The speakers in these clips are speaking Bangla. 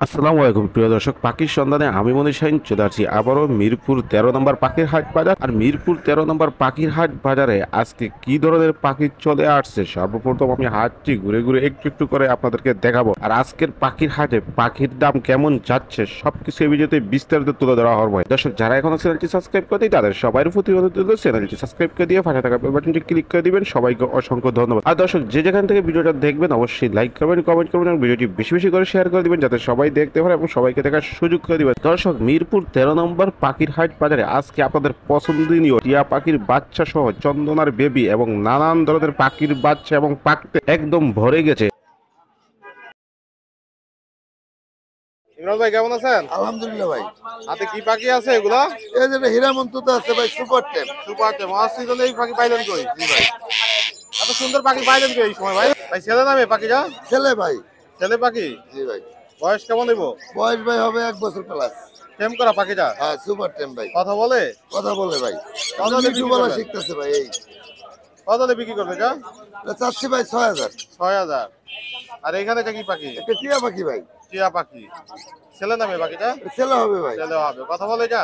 আসসালামু আলাইকুম প্রিয় দর্শক, পাখির সন্ধানে আমি মনির শাহিন চলে আসছি আবারও মিরপুর 13 নম্বর পাখির হাট বাজার। আর মিরপুর 13 নম্বর পাখির হাট বাজারে আজকে কি ধরনের পাখি চলে আসছে সর্বপ্রথম আমি হাটটি ঘুরে ঘুরে একটু একটু করে আপনাদেরকে দেখাবো। আর আজকের পাখির হাটে পাখির দাম কেমন যাচ্ছে সবকিছু এই ভিডিওতে বিস্তারিত তুলে ধরা হবে। দর্শক যারা এখনো চ্যানেলটি সাবস্ক্রাইব করে দেয় তাদের সবার প্রতি অনুরোধ রইলো চ্যানেলটি সাবস্ক্রাইব করে দিয়ে পাশে থাকা বেল বাটনটি ক্লিক করে দিবেন। সবাইকে অসংখ্য ধন্যবাদ। আর দর্শক যে যেখান থেকে ভিডিওটা দেখবেন অবশ্যই লাইক করবেন, কমেন্ট করবেন এবং ভিডিওটি বেশি বেশি করে শেয়ার করে দিবেন যাতে সবাই দেখতে পারে এবং সবাইকে দেখার সুযোগ করে দিবেন। দর্শক মিরপুর 13 নম্বর পাখির হাট বাজারে আজকে আপনাদের পছন্দনীয় টিয়া পাখির বাচ্চা সহ চন্দনার বেবি এবং নানান ধরনের পাখির বাচ্চা এবং পাকতে একদম ভরে গেছে। ইমরান ভাই কেমন আছেন? আলহামদুলিল্লাহ ভাই। হাতে কি পাখি আছে এগুলা? এই যে হীরামন্ত আছে ভাই, সুপার টেপ। সুপার টেম সিজনে এই পাখি পাইলেন কই? জি ভাই, এত সুন্দর পাখি পাইলেন কই এই সময় ভাই? ভাই ছেলে নামে পাখিটা? ছেলে ভাই। ছেলে পাখি? জি ভাই। বয়স কেমন হইব? বয়স ভাই হবে 1 বছর প্লাস। টেম করা পাখিটা? হ্যাঁ, সুপার টেপ ভাই। কথা বলে? কথা বলে ভাই। কথা বলে মিঠু বলা শিখতেছে ভাই। এই কত দিয়ে বিক্রি করবে এটা? এটা চাচ্ছি ভাই 6000। 6000। আর এখানে এটা কি পাখি? একটা টিয়া পাখি ভাই। টিয়া পাখি। ছেলে নামে পাখিটা? এটা ছেলে হবে ভাই। ছেলে হবে। কথা বলে এটা?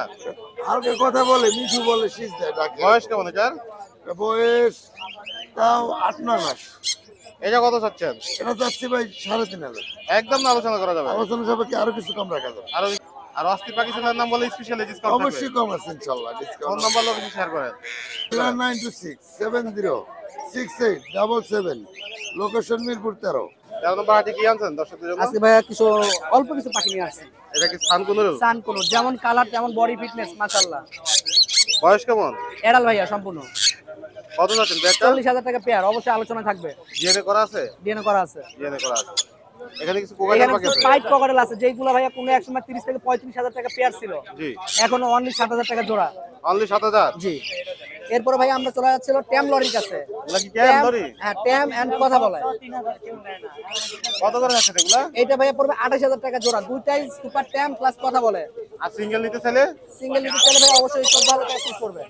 হালকা কথা বলে, মিঠু বলে, শীষ দেয় ডাকে। বয়স কেমন এটার? এটা বয়স তাও 8-9 মাস। এটা কত চাচ্ছেন? এটা চাচ্ছি ভাই 3500। একদম না আলোচনা করা যাবে? আলোচনা সাপেক্ষে আরো কিছু কম রাখা যাবে। আর আর অস্থির পাখি ছেলের নাম বলে স্পেশালি ডিসকাউন্ট থাকবে? অবশ্যই কম আছে ইনশাআল্লাহ, phone discount. Number location share করেন। 926706877, লোকেশন মিরপুর 13। 13 নম্বর হাটে কি আনছেন দর্শকদের জন্য? আজকে ভাইয়া কিছু অল্প কিছু পাখি নিয়ে আসছি। এটা কি সানকুনুরুল? সান কোনো যেমন কালার তেমন বডি ফিটনেস মাশাআল্লাহ। বয়স কেমন? এডাল ভাইয়া সম্পূর্ণ কত যাচ্ছেন ব্যাগটা? 40,000 টাকা পেয়ার, অবশ্যই আলোচনা থাকবে। জিএনএ করা আছে? ডিএনএ করা আছে। জিএনএ করা আছে। এখানে কিছু কোকাটেল এখানে পাখি কিছু আছে? পাইট ককাটেল আছে যেগুলো ভাইয়া কোনো এক সময় 30 থেকে 35,000 টাকা পেয়ার ছিল, জি। এখন অনলি 7,000 টাকা জোড়া। অনলি 7000? জি। এরপরে ভাই আমরা চলে যাচ্ছিল ট্যাম লরির কাছে। এগুলা কি ট্যাম লরি? হ্যাঁ, ট্যাম এন্ড কথা বলে। কত করে আছে এগুলা? এইটা ভাইয়া পড়বে 28,000 টাকা জোড়া, দুইটাই সুপার ট্যাম প্লাস কথা বলে। আর সিঙ্গেল নিতে চাইলে? সিঙ্গেল নিতে চাইলে ভাই অবশ্যই 14,000 টাকা পিস পড়বে।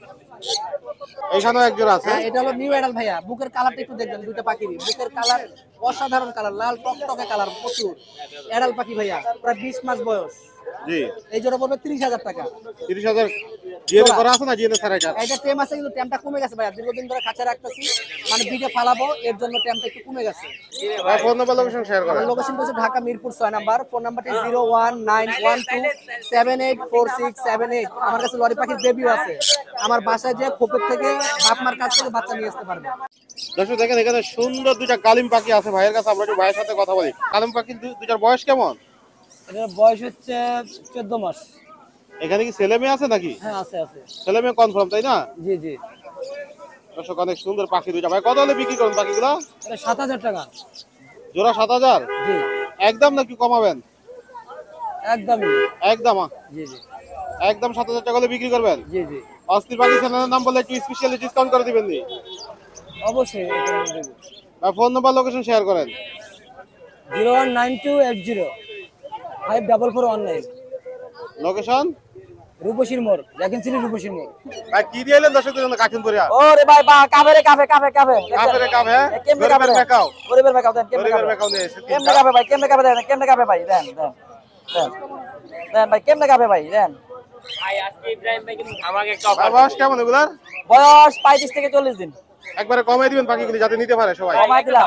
এইখানেও এক জোড়া আছে? হ্যাঁ, এটা হলো নিউ এডাল ভাইয়া। বুকের কালারটা একটু দেখবেন, দুইটা পাখিরই বুকের কালার অসাধারণ কালার, লাল টকটকে কালার প্রচুর। এডাল পাখি ভাইয়া, প্রায় 20 মাস বয়স। জি। এই জোড়া পড়বে 30,000 টাকা। 30000 জিএনএ করা আছে না জিএনএ ছাড়া এটা? এটা টেম আছে কিন্তু টেমটা কমে গেছে ভাইয়া, দীর্ঘদিন ধরে খাঁচা রাখতেছি, মানে বিটে ফালাবো এর জন্য টেমটা একটু কমে গেছে। ভাই ফোন নাম্বার লোকেশন শেয়ার করেন। আমার লোকেশন হচ্ছে ঢাকা মিরপুর 6 নাম্বার, ফোন নাম্বারটি 01912784678। আমার কাছে লরি পাখির বেবিও আছে, আমার বাসায় যে খোপের থেকে বাপ মার কাছ থেকে বাচ্চা নিয়ে আসতে পারবে। দর্শক দেখেন এখানে সুন্দর দুইটা কালিম পাখি আছে ভাইয়ের কাছে, আমরা একটু ভাইয়ের সাথে কথা বলি। কালিম পাখির দুইটার বয়স কেমন? এটার বয়স হচ্ছে 14 মাস। এখানে কি ছেলে মেয়ে আছে নাকি? হ্যাঁ, আছে আছে। ছেলে মেয়ে কনফার্ম তাই না? জি জি। দর্শক অনেক সুন্দর পাখি দুইটা। ভাই কত হলে বিক্রি করেন পাখিগুলো? এটা 7,000 টাকা। জোড়া 7000? জি। একদম নাকি কমাবেন? একদমই। একদম জি জি। একদম 7000 টাকা হলে বিক্রি করবেন? জি জি। অস্থির পাখি চ্যানেলের নাম বলে একটু স্পেশালি ডিসকাউন্ট করে দিবেন নি? অবশ্যই এটা আমি দেব। ভাই ফোন নাম্বার লোকেশন শেয়ার করেন। 01928054419। লোকেশন? রূপসীর মোড়, ভ্যাকেন্সি রূপসীর মোড়। ভাই কি দিয়েলেন দর্শকদের জন্য কার্টুন করিয়া? ওরে ভাই বা cafe cafe cafe cafe. Cafe রে কাফে? কেমনে কাফে মেকাও? গরিবের মেকাও দেন, কেমনে গরিবের কাফে? মেকাও নিয়ে এসে কেমনে কাফে ভাই, কেমনে কাফে দেন, কেমনে কাফে ভাই দেন দেন দেন দেন ভাই, কেমনে কাফে ভাই দেন। ভাই বয়স কেমন এগুলার? বয়স 35 থেকে 40 দিন। একবারে কমাই দিবেন পাখিগুলি যাতে নিতে পারে সবাই। কমাই দিলাম।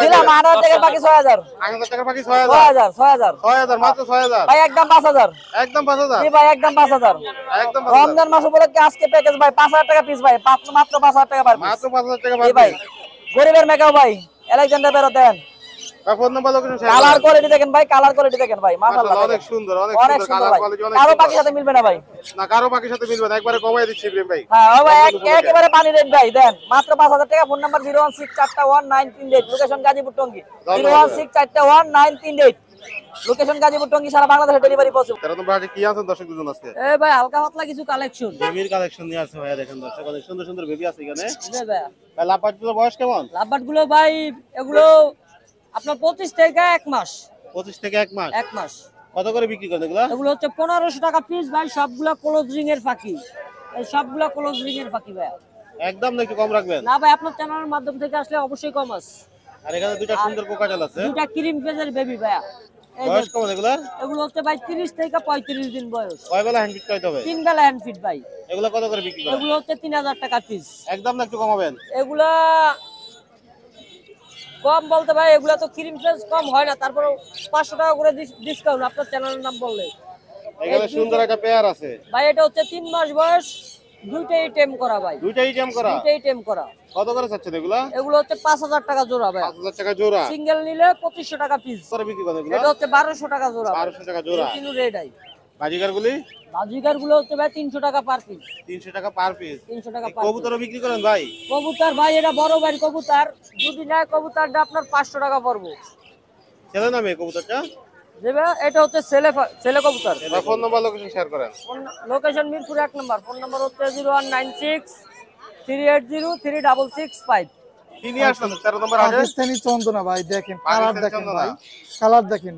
দিলাম 8,000 টাকার বাকি 6,000। 8000 টাকার পাখি 6000? 6,000 6000 মাত্র 6000? ভাই একদম 5,000। একদম 5000? জি ভাই একদম 5,000। একদম 5000? রমজান মাস উপলক্ষে আজকে প্যাকেজ ভাই 5,000 টাকা পিস ভাই, মাত্র 5,000 টাকা পার পিস। মাত্র 5000 টাকা জি ভাই, গরিবের মেকাও ভাই, আলেকজান্ডার বেরো দেন। ভাই phone number location share colour করেন। কোয়ালিটি দেখেন ভাই, কালার কোয়ালিটি দেখেন ভাই, মাশাআল্লাহ অনেক সুন্দর, অনেক অনেক সুন্দর সুন্দর কালার ভাই। কোয়ালিটি অনেক কারো সুন্দর। পাখির সাথে মিলবে না ভাই। না কারো পাখির সাথে মিলবে না, একবারে কমাই দিচ্ছি ইব্রাহিম ভাই। হ্যাঁ ও ভাই একেবারে পানি রেট ভাই দেন, মাত্র 5,000 টাকা। Phone number 016419338, location Gazipur Tongi. 016419338, location Gazipur Tongi, সারা বাংলাদেশে ডেলিভারি পসিবল। 13 নম্বর হাটে কি আছেন দর্শকদের জন্য আজকে? এই ভাই হালকা পাতলা কিছু কালেকশন। বেবির কালেকশন নিয়ে আছে ভাইয়া, দেখেন দর্শক অনেক সুন্দর সুন্দর বেবি আছে এখানে। জি ভাই। ভাই লাপাটগুলোর বয়স কেমন? লাভবাট গুলো ভাই এগুলো আপনার 25 থেকে 1 মাস। 25 থেকে 1 মাস? 1 মাস। কত করে বিক্রি করেন এগুলা? এগুলো হচ্ছে 1500 টাকা পিস ভাই, সবগুলা ক্লোজিং এর পাখি। এই সবগুলা ক্লোজিং এর পাখি ভাই। একদম না একটু কম রাখবেন? না ভাই, আপনার চ্যানেলের মাধ্যম থেকে আসলে অবশ্যই কম আছে। আর এখানে দুইটা সুন্দর কোকাটেল আছে। দুইটা ক্রিম ফেজের বেবি ভাইয়া। বয়স কেমন এগুলার? এগুলো হচ্ছে ভাই 30 থেকে 35 দিন বয়স। কয় বেলা হ্যান্ড ফিট খাইতে হবে? 3 বেলা হ্যান্ড ফিট ভাই। এগুলা কত করে বিক্রি করেন? এগুলো হচ্ছে 3000 টাকা পিস। একদম না একটু কমাবেন? এগুলা কম বলতে ভাই, এগুলা তো ক্রিম ফেস কম হয় না, তারপরে 500 টাকা করে ডিসকাউন্ট আপনার চ্যানেলের নাম বললে। এখানে সুন্দর একটা পেয়ার আছে ভাই এটা হচ্ছে 3 মাস বয়স, দুইটাই টেম করা ভাই, দুইটাই টেম করা। দুইটাই টেম করা। কত করে চাচ্ছেন এগুলা? এগুলো হচ্ছে 5000 টাকা জোড়া ভাই। 5000 টাকা জোড়া। সিঙ্গেল নিলে 2500 টাকা পিস। কত বিক্রি করেন এগুলা? এটা হচ্ছে 1200 টাকা জোড়া। 1200 টাকা জোড়া। কিন্তু রেড আই বাজিকার গুলি? বাজিকার গুলো হচ্ছে ভাই 300 টাকা পার পিস। 300 টাকা পার পিস। 300 টাকা পার। কবুতরও বিক্রি করেন ভাই? কবুতর ভাই এটা বড় বাড়ি কবুতর, যদি নেয় কবুতরটা আপনার 500 টাকা পড়বে। ছেলে না মেয়ে কবুতরটা? দেবে এটা হচ্ছে ছেলে কবুতর। এটা ফোন নাম্বার লোকেশন শেয়ার করেন। লোকেশন মিরপুর 1 নম্বর। ফোন নাম্বার হচ্ছে 0196 380 3665। কি নিয়ে আসলেন 13 নম্বর হাটে? পাকিস্তানি চন্দনা ভাই, দেখেন কালার পাকিস্তানি দেখেন চন্দনা। ভাই, কালার দেখেন,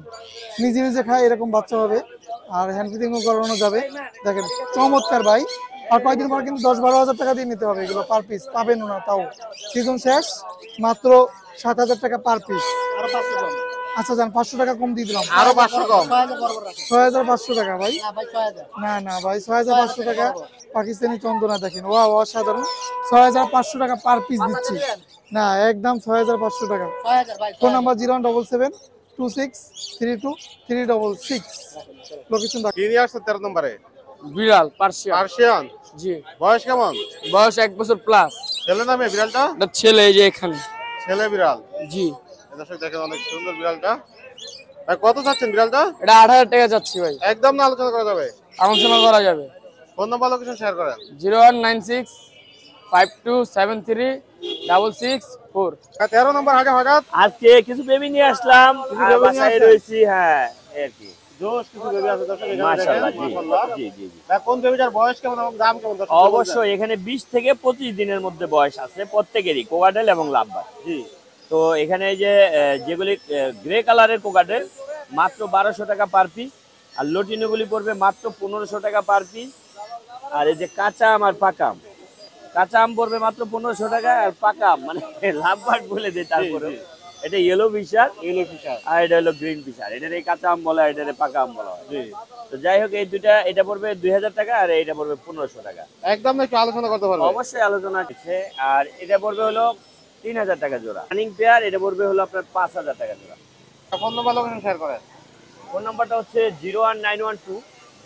নিজে নিজে খায় এরকম বাচ্চা হবে, আর হ্যান্ড ফিটিংও করানো যাবে। দেখেন চমৎকার ভাই। আর কয়েকদিন পর কিন্তু 10-12 হাজার টাকা দিয়ে নিতে হবে এগুলো, পার পিস পাবেন না, তাও সিজন শেষ, মাত্র 7000 টাকা পার পিস। আচ্ছা যান 500 টাকা কম দিয়ে দিলাম, আরো 500 কম। 6500 টাকা ভাই। না ভাই 6000। না না ভাই 6500 টাকা পাকিস্তানি চন্দনা দেখেন, ওয়াও অসাধারণ। 6500 টাকা পার পিস দিচ্ছি, না একদম 6500 টাকা। 6000 ভাই। Phone number 01772632366। লোকেশন কি নিয়ে আসছেন 13 নম্বরে? বিড়াল পার্সিয়ান। পার্সিয়ান। জি, বয়স কেমন? বয়স 1 বছর প্লাস। ছেলে না মেয়ে বিড়ালটা? এটা ছেলে, এই যে এখানে। ছেলে বিড়াল। জি, দর্শক দেখেন অনেক সুন্দর বিড়ালটা। ভাই কত চাচ্ছেন বিড়ালটা? এটা 8000 টাকা যাচ্ছে ভাই, একদম না আলোচনা করা যাবে? আলোচনা করা যাবে। ফোন নাম্বার লোকেশন শেয়ার করেন। 0196 5273 664। 13 নম্বর হাটে হঠাৎ আজকে কিছু বেবি নিয়ে আসলাম, কিছু আর বেবি নিয়ে বাসায় আসছেন? রয়েছি। হ্যাঁ এই আর কি। জোশ কিছু বেবি আছে দর্শক এখানে মাশাআল্লাহ, দেখেন, জি মাশাআল্লাহ। জি জি জি। ভাই কোন বেবিটার বয়স কেমন এবং দাম কেমন দর্শক? অবশ্যই এখানে 20 থেকে 25 দিনের মধ্যে বয়স আছে প্রত্যেকেরই, কোকাটেল এবং লাভবার। জি। তো এখানে এই যে যেগুলি গ্রে কালারের কোকাটেল মাত্র 1200 টাকা পার পিস, আর লটিনোগুলি পড়বে মাত্র 1500 টাকা পার পিস। আর এই যে কাঁচা আম আর পাকা আম, কাঁচা আম পড়বে মাত্র 1500 টাকা, আর পাকা আম মানে লাভবার বলে দেয় তারপরে। এটা ইয়েলো ফিশার, ইয়েলো ফিশার। আর এটা হলো গ্রিন ফিশার। এটার এই কাঁচা আম বলা হয়, এটার এই পাকা আম বলা হয়। জি। তো যাই হোক এই দুইটা, এটা পড়বে 2000 টাকা আর এটা পড়বে 1500 টাকা। একদম না একটু আলোচনা করতে পারবেন? অবশ্যই আলোচনা আছে। আর এটা পড়বে হলো 3000 টাকা জোড়া। রানিং পেয়ার এটা পড়বে হলো আপনার 5000 টাকা জোড়া। ফোন নাম্বার লোকেশন শেয়ার করেন। ফোন নাম্বারটা হচ্ছে 01912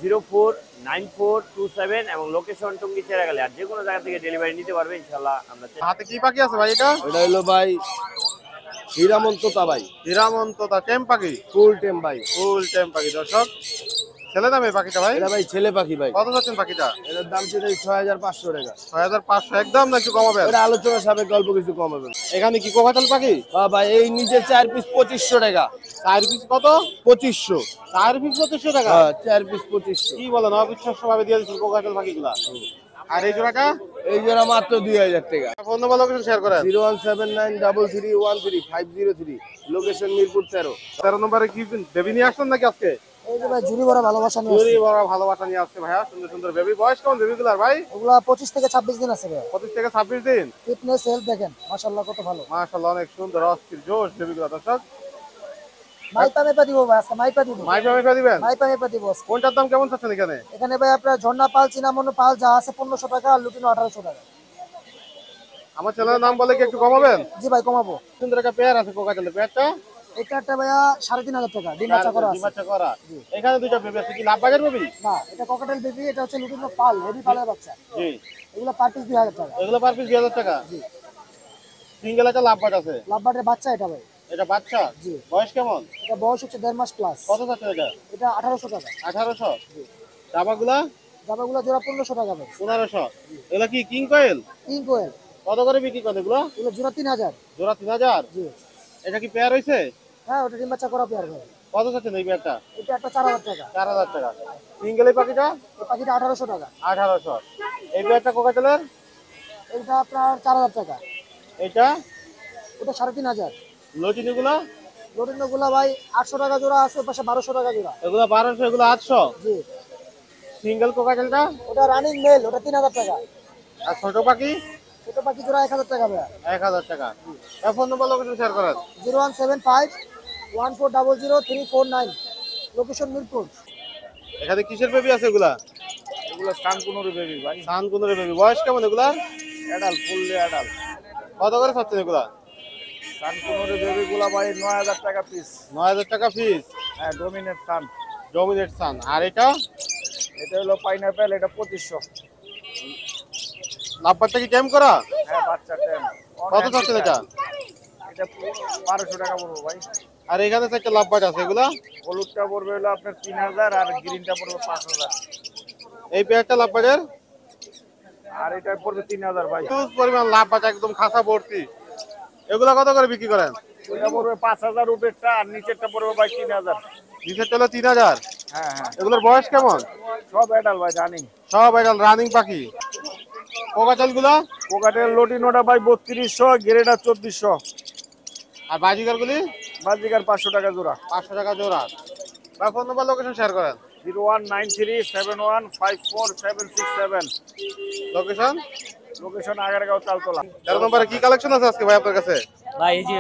049427 এবং লোকেশন টঙ্গী চেরাগালি। আর যে কোনো জায়গা থেকে ডেলিভারি নিতে পারবে ইনশাআল্লাহ। আমরা হাতে কি পাখি আছে ভাই এটা? এটা হলো ভাই হীরামন্ততা ভাই, হীরামন্ততা টেম পাখি। ফুল টেম ভাই। ফুল টেম পাখি দর্শক। ছেলে না মেয়ে পাখিটা ভাই? এটা ভাই ছেলে পাখি ভাই। কত যাচ্ছেন পাখিটা? এটার দাম ছিল 6500 টাকা। 6500 একদম না একটু কমাবেন? এটা আলোচনা সাপেক্ষে অল্প কিছু কম হবে। এখানে কি কোকাটেল পাখি? হ্যাঁ ভাই, এই নিচে 4 পিস 2500 টাকা। 4 পিস কত? 2500। 4 পিস 2500 টাকা? হ্যাঁ 4 পিস 2500। কি বলেন, অবিশ্বাস্য ভাবে দিয়ে দিচ্ছেন কোকাটেল পাখিগুলা। আর এই জোড়াটা? এই জোড়া মাত্র 2000 টাকা। ফোন নাম্বার লোকেশন শেয়ার করেন। 01793313503। লোকেশন মিরপুর 13। 13 নম্বরে কি বেবি নিয়ে আসছেন নাকি আজকে? এই যে ভাই ঝুরি ভরা ভালোবাসা নিয়ে চুরি আসছে। বড় ভালোবাসা নিয়ে আসছে ভাইয়া, সুন্দর সুন্দর বেবি। বয়স কেমন বেবিগুলার ভাই? ওগুলা 25 থেকে 26 দিন আছে ভাই। 25 থেকে 26 দিন। ফিটনেস হেলথ দেখেন মাশাআল্লাহ কত ভালো। মাশাআল্লাহ অনেক সুন্দর অস্থির জোশ বেবিগুলা দর্শক। মাইপা মেপা দিব ভাই, আজকে মাইপা দিব। মাইপা দিবেন? মাইপা মেপা দিব আজকে। কোনটার দাম কেমন চাচ্ছেন এখানে? এখানে ভাই আপনার ঝর্ণা পাল, চিনামনু পাল যা আছে 1500 টাকা, আর লুটিনো 1800 টাকা। আমার ছেলের নাম বলে কি একটু কমাবেন? জি ভাই কমাবো। সুন্দর একটা পেয়ার আছে কোকাটেলের, পেয়ারটা এটা একটা ভাইয়া 3500 টাকা, ডিম বাচ্চা করা আছে। ডিমাচা করা। এখানে দুইটা বেবি আছে, কি লাভ বাগের বেবি? না এটা ককাটেল বেবি, এটা হচ্ছে লুটিনো পাল, হেভি পালের বাচ্চা। জি। এগুলা পার পিস 2000 টাকা। এগুলো পার পিস 2000 টাকা। জি। সিঙ্গেল একটা লাভ বাট আছে। লাভবাটের বাচ্চা এটা ভাই। এটা বাচ্চা? জি। বয়স কেমন? এটা বয়স হচ্ছে 1.5 মাস প্লাস। কত চাচ্ছেন এটা? এটা 1800 টাকা। 1800। জামাগুলা? জামাগুলো জোড়া 1500 টাকা ভাই। 1500। এগুলা কি কিং কয়েল? কিং কোয়েল কত করে বিক্রি করেন এগুলো? এগুলো জোড়া 3000। জোড়া 3000? জি। এটা কি পেয়ার হইছে? হ্যাঁ ওটা ডিম বাচ্চা করা পেয়ার ভাই। কত চাচ্ছেন এই পেয়ারটা? এটা একটা 4000 টাকা। 4000 টাকা। সিঙ্গেল এই পাখিটা? এই পাখিটা 1800 টাকা। 1800। এই পেয়ারটা কোকাটেলের? এটা আপনার 4000 টাকা। এটা? ওটা 3500। লটিনিগুলা? লটিনোগুলা ভাই 800 টাকা জোড়া আছে, পাশে 1200 টাকা জোড়া। এগুলা 1200, এগুলো 800। জি। সিঙ্গেল কোকাটেলটা? ওটা রানিং মেল, ওটা 3000 টাকা। আর ছোট পাখি? ছোট পাখি জোড়া 1000 টাকা ভাই। 1000 টাকা। ফোন নম্বর লোকেশন শেয়ার করেন। 0175 1400 349। লোকেশন মিরপুর। এখানে কিসের বেবি আছে এগুলা? এগুলো সানকুনোর বেবি ভাই। সানকুনের বেবি। বয়স কেমন এগুলা? Adult, fully adult. কত করে চাচ্ছেন এগুলা? সানকুনোর বেবি গুলা ভাই 9000 টাকা পিস। 9000 টাকা পিস। হ্যাঁ, ডোমিনেট সান। ডমিনেট সান। আর এটা? এটা হলো পাইনাপেল, এটা 2500। লাভবারটা কি টেম করা? হ্যাঁ, বাচ্চা টেম। কত চাচ্ছেন এটা? এটা 1200 টাকা পড়বে ভাই। আর এখানে তো একটা লাভবার আছে এগুলা? হলুদটা পড়বে হলো আপনার 3000 আর গ্রিনটা পড়বে 5000। এই পেয়ারটা লাভবারের? আর এটা পড়বে 3000 ভাই। হিউজ পরিমাণ লাভবার, একদম খাসা ভর্তি। এগুলা কত করে বিক্রি করেন? এটা পড়বে 5000 উপরেরটা, আর নিচেরটা পড়বে ভাই 3000। নিচের চলে 3000। হ্যাঁ হ্যাঁ, এগুলোর বয়স কেমন? সব অ্যাডাল ভাই, রানিং। সব একদম রানিং পাখি। কোকাচাল গুলা? কোকাটের লটিনোটা ভাই 3200, গ্রেডা 2400। আর বাজিকার গুলি? বাজিকার 500 টাকা জোড়া। 500 টাকা জোড়া। বা ফোন নাম্বার, লোকেশন শেয়ার করেন। 019371547767। লোকেশন? লোকেশন আগারগাঁও তালতলা। 13 নম্বরে কি কালেকশন আছে আজকে ভাই আপনার কাছে? ভাই এই যে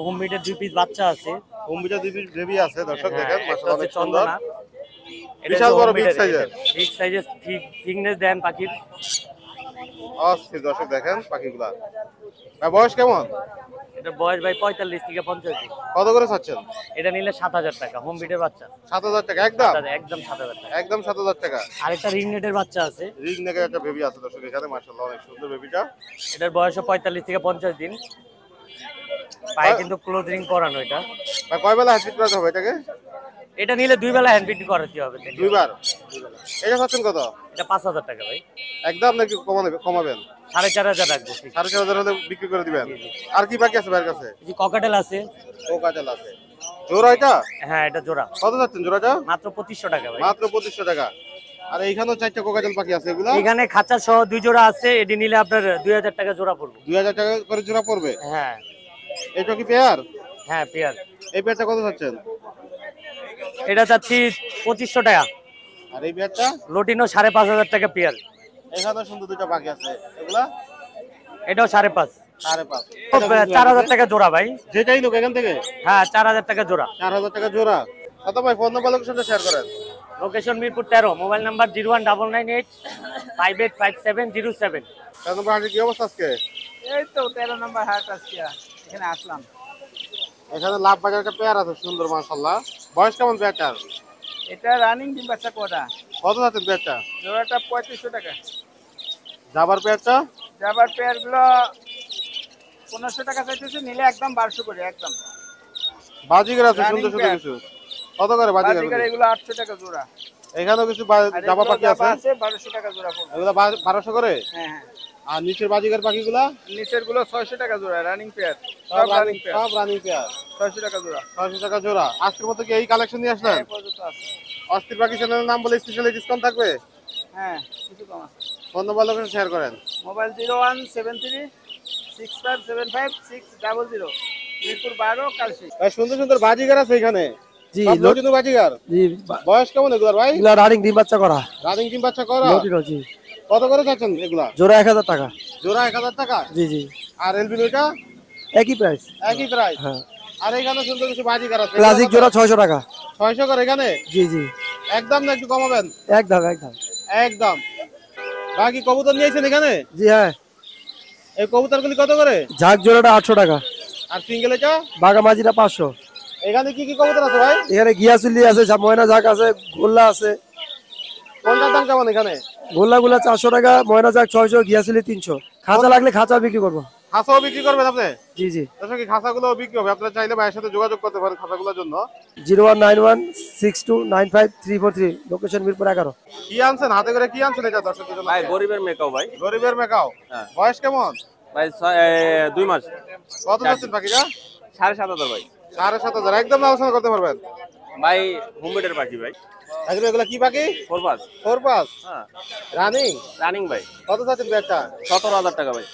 হোম বিটের 2 পিস বাচ্চা আছে। হোমবিটা দুই বেবি আছে, দর্শক হ্যাঁ, দেখেন, একটা মাশাআল্লাহ হচ্ছে অনেক সুন্দর। চন্দনা। এটা বিশাল হচ্ছে বড় home বিগ breeder, সাইজের। বিগ সাইজের থিকনেস দেন পাখির। অস্থির, দর্শক দেখেন পাখিগুলা। ভাই বয়স কেমন? এটা বয়স ভাই 45 থেকে 50 দিন। কত করে চাচ্ছেন? এটা নিলে 7000 টাকা হোম বিটের বাচ্চা। 7000 টাকা একদম? একদম 7000 টাকা। একদম 7000 টাকা। আর একটা রিং নেটের বাচ্চা আছে। রিং নেকের একটা বেবি আছে দর্শক এখানে, মাশাআল্লাহ অনেক সুন্দর বেবিটা। এটার বয়স 45 থেকে 50 দিন। পায়ে কিন্তু ক্লোজ রিং করানো এটা। ভাই কয় বেলা হ্যান্ড করাতে হবে এটাকে? এটা নিলে 2 বেলা হ্যান্ড ফিট করাতে হবে। দুইবার। এটা চাচ্ছেন কত? এটা 5000 টাকা ভাই। একদম নাকি কমাবেন? 4500 রাখবো। 4500 হলে বিক্রি করে দিবেন। আর কি বাকি আছে ভাইয়ের কাছে? এই যে ককাটেল আছে। কোকাচাল আছে। জোড়া এটা? হ্যাঁ, এটা জোড়া। কত চাচ্ছেন জোড়াটা? মাত্র 2500 টাকা ভাই। মাত্র 2500 টাকা। আর এইখানেও 4টা কোকাচাল পাখি আছে এগুলা? এখানে খাঁচা সহ 2 জোড়া আছে। এটি নিলে আপনার 2000 টাকা জোড়া পড়বে। 2000 টাকা করে জোড়া পড়বে। হ্যাঁ এটা কি পেয়ার? হ্যাঁ, পেয়ার। এই পেয়ারটা কত চাচ্ছেন? এটা চাচ্ছি 2500 টাকা। আর এই পেয়ারটা? লটিনো 5500 টাকা পেয়ার। এখানে সুন্দর দুটো পাখি আছে এগুলা? এটাও 5.5। 5.5। 4000 টাকা জোড়া ভাই। যেটাই লোক এখান থেকে? হ্যাঁ, 4000 টাকা জোড়া। 4000 টাকা জোড়া। কত ভাই ফোন নাম্বার, লোকেশনটা শেয়ার করেন। Location Mirpur 13, mobile number 01998585707। তার নম্বর হাটের কি অবস্থা আজকে? এই তো 13 নম্বর হাট আজকে এখানে আসলাম। এখানে লাভ বাজার একটা পেয়ার আছে সুন্দর, মাশাআল্লাহ। বয়স কেমন পেয়ারটার? এটা রানিং ডিম বাচ্চা কোটা। কত যাচ্ছেন পেয়ারটা? জোড়াটা 3500 টাকা। জাবার পেয়ারটা? জাবার পেয়ার গুলো 1500 টাকা চাইতেছে, নিলে একদম 1200 করে একদম। বাজিগার আছে Running সুন্দর সুন্দর pair। কিছু। কত করে বাজিগার? বাজিকার এগুলো 800 টাকা জোড়া। এখানেও কিছু আর জাবা এগুলো পাখি জাবা আছে। আছে 1200 টাকা জোড়া পড়বে। এগুলো 1200 করে। হ্যাঁ হ্যাঁ। আর নিচের বাজিগার পাখিগুলা? নিচের গুলো 600 টাকা জোড়া, রানিং পেয়ার। সব সব রানিং, রানিং পেয়ার। সব রানিং পেয়ার। 600 টাকা জোড়া। 600 টাকা জোড়া। আজকের মতো কি এই কালেকশন নিয়ে আসলেন? এই পর্যন্ত আছে। অস্থির পাখি চ্যানেলের নাম বলে স্পেশালি ডিসকাউন্ট থাকবে? হ্যাঁ, কিছু কম আছে। ফোন নাম্বার, লোকেশন শেয়ার করেন। মোবাইল 0173657600, মিরপুর 12, কালশি। ভাই সুন্দর সুন্দর বাজিগার আছে এখানে। জি, সব লটিনো বাজিগার। জি। বয়স কেমন এগুলার ভাই? এগুলা রানিং ডিম বাচ্চা করা। রানিং ডিম বাচ্চা করা? লটিনো, জি। কত করে চাচ্ছেন এগুলা? জোড়া 1000 টাকা। জোড়া 1000 টাকা? জি জি, আর এলবিনোটা? একই প্রাইস। একই প্রাইস। হ্যাঁ। আর এখানে সুন্দর কিছু বাজিগার আছে। ক্লাসিক জোড়া 600 টাকা। 600 করে এখানে? জি জি, একদম না একটু কমাবেন? একদম একদম। একদম। বাকি কবুতর নিয়েছেন এখানে? জি হ্যাঁ। এই কবুতরগুলি কত করে? ঝাঁক জোড়াটা 800 টাকা। আর সিঙ্গেল এটা? বাঘা মাঝিটা 500। এখানে কি কি কবুতর আছে ভাই? এখানে গিয়াসুলি আছে, ময়না ঝাঁক আছে, গোল্লা আছে। কোনটার দাম কেমন এখানে? গোল্লাগুলা 400 টাকা, ময়না ঝাঁক 600, গিয়াসুলি 300। খাঁচা লাগলে খাঁচা বিক্রি করবো। খাসাও বিক্রি করবেন আপনি? জি জি। দর্শক, এই খাসাগুলো বিক্রি হবে, আপনারা চাইলে ভাইয়ের সাথে যোগাযোগ করতে পারেন খাসাগুলোর জন্য। 019162953343, লোকেশন মিরপুর 11। কি আনছেন হাতে করে, কি আনছেন এটা দর্শকদের জন্য? ভাই গরিবের মেকাও ভাই। গরিবের মেকাও। বয়স কেমন? ভাই 2 মাস। কত যাচ্ছেন পাখিটা? 7500 ভাই। 7500 একদম আলোচনা করতে পারবেন ভাই হোমবেডের পাখি ভাই। এগুলো কি পাখি? 4 পাস। 4 পাস। হ্যাঁ, রানিং? রানিং ভাই। কত যাচ্ছেন ব্যাগটা? 17000 টাকা ভাই।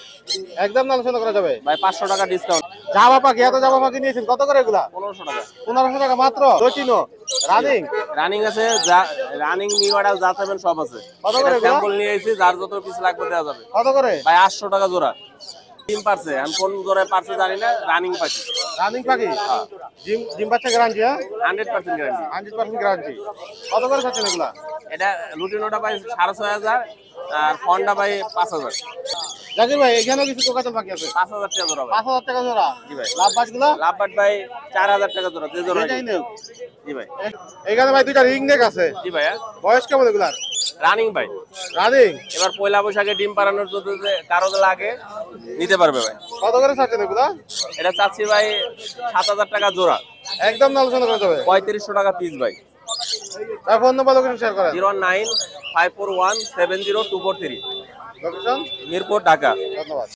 একদম আলোচনা করা যাবে ভাই 500 টাকা ডিসকাউন্ট। জাবা পাখি, এত জাবা পাখি নিয়েছেন, কত করে এগুলা? 1500 টাকা। 1500 টাকা মাত্র। লটিনো রানিং? রানিং আছে, রানিং নিউ অর্ডার যা চাইবেন সব আছে। কত করে এগুলা? স্যাম্পল নিয়ে এসেছি, যার যত পিস লাগবে দেওয়া যাবে। কত করে? ভাই 800 টাকা জোড়া। ডিম পারছে, আমি কোন জোড়ায় পারছে জানি না, রানিং পাখি। রানিং পাখি? ডিম বাচ্চা গ্যারান্টি? হ্যাঁ, 100% গ্যারান্টি। 100% গ্যারান্টি। কত করে চাচ্ছেন এগুলা? এটা লুটিনোটা পাই 6,500 আর ফন্ডা পাই 5,000। জাকির ভাই এখানেও কিছু কোকাতেল পাখি আছে? 5,000 টাকা জোড়া ভাই। 5,000 টাকা জোড়া? জি ভাই। লাভবাজ গুলা? লাভবাট ভাই 4,000 টাকা জোড়া, যে জোড়া এটাই নেও। জি ভাই। এখানে ভাই দুইটা রিং নেক আছে। জি ভাইয়া। বয়স কেমন এগুলার? রানিং ভাই। রানিং? এবার পয়লা বৈশাখে ডিম পাড়ানোর জন্য যে কারো লাগে নিতে পারবে ভাই। কত করে চাচ্ছেন এগুলা? এটা চাচ্ছি ভাই 7,000 টাকা জোড়া। একদম না আলোচনা করে যাবে? 3500 টাকা পিস ভাই। তার ফোন নাম্বার লোকেশন শেয়ার করেন। 01954170243। লোকেশন? মিরপুর, ঢাকা। ধন্যবাদ।